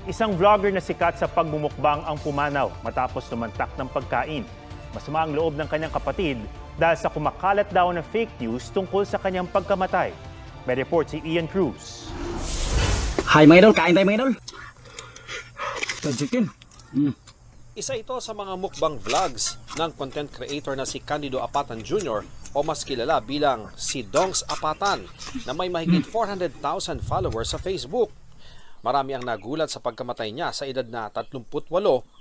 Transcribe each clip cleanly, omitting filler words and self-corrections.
Isang vlogger na sikat sa pagmumukbang ang pumanaw matapos tumantak ng pagkain. Masama ang loob ng kanyang kapatid dahil sa kumakalat daw na fake news tungkol sa kanyang pagkamatay. May report si Ian Cruz. Hi mga idol, kain tayo mga idol. Chicken. Isa ito sa mga mukbang vlogs ng content creator na si Candido Apatan Jr. o mas kilala bilang si Dongs Apatan na may mahigit 400,000 followers sa Facebook. Marami ang nagulat sa pagkamatay niya sa edad na 38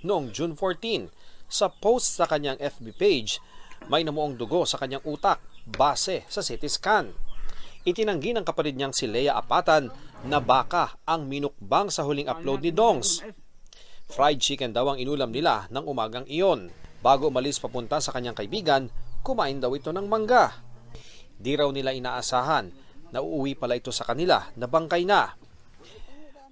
noong June 14. Sa post sa kanyang FB page, may namuong dugo sa kanyang utak base sa CT scan. Itinanggi ng kapatid niyang si Lea Apatan na baka ang minukbang sa huling upload ni Dongs. Fried chicken daw ang inulam nila ng umagang iyon. Bago umalis papunta sa kanyang kaibigan, kumain daw ito ng mangga. Di raw nila inaasahan na uuwi pala ito sa kanila na bangkay na.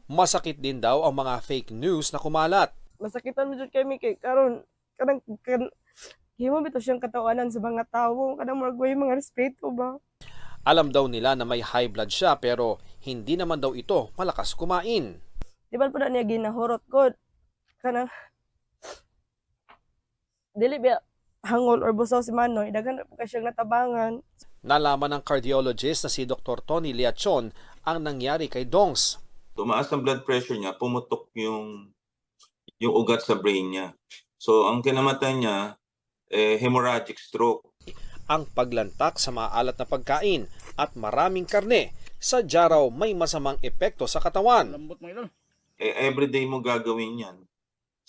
Masakit din daw ang mga fake news na kumalat. Masakitan mo dyan kami kay karon kanang himo bitaw siyang katawanan sa mga tao, kanang magway mga respeto ba. Alam daw nila na may high blood siya pero hindi naman daw ito malakas kumain. Di ba po na niya ginahurot ko kanang dili ba hangol or busaw si Manoy, daghan na po ka siyang natabangan. Nalaman ng cardiologist na si Dr. Tony Liachon ang nangyari kay Dongs. Tumaas ang blood pressure niya, pumutok yung ugat sa brain niya. So ang kinamatay niya, hemorrhagic stroke. Ang paglantak sa maalat na pagkain at maraming karne, sadya raw may masamang epekto sa katawan. Lambot mga idol. Everyday mo gagawin yan.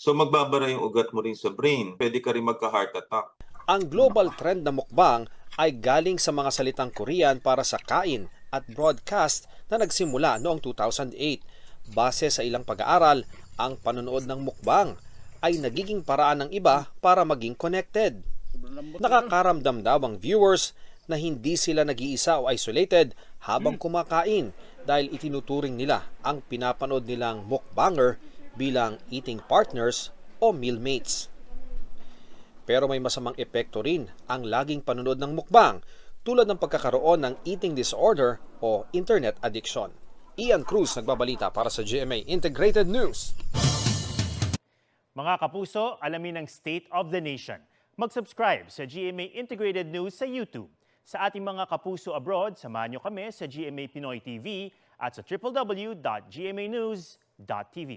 So magbabara yung ugat mo rin sa brain. Pwede ka rin magka-heart attack. Ang global trend na mukbang ay galing sa mga salitang Korean para sa kain at broadcast na nagsimula noong 2008. Base sa ilang pag-aaral, ang panonood ng mukbang ay nagiging paraan ng iba para maging connected. Nakakaramdam daw ang viewers na hindi sila nag-iisa o isolated habang kumakain dahil itinuturing nila ang pinapanood nilang mukbanger bilang eating partners o mealmates. Pero may masamang epekto rin ang laging panonood ng mukbang tulad ng pagkakaroon ng eating disorder o internet addiction. Ian Cruz nagbabalita para sa GMA Integrated News. Mga kapuso, alamin ang State of the Nation. Mag-subscribe sa GMA Integrated News sa YouTube. Sa ating mga kapuso abroad, samahan niyo kami sa GMA Pinoy TV at sa www.gmanews.tv.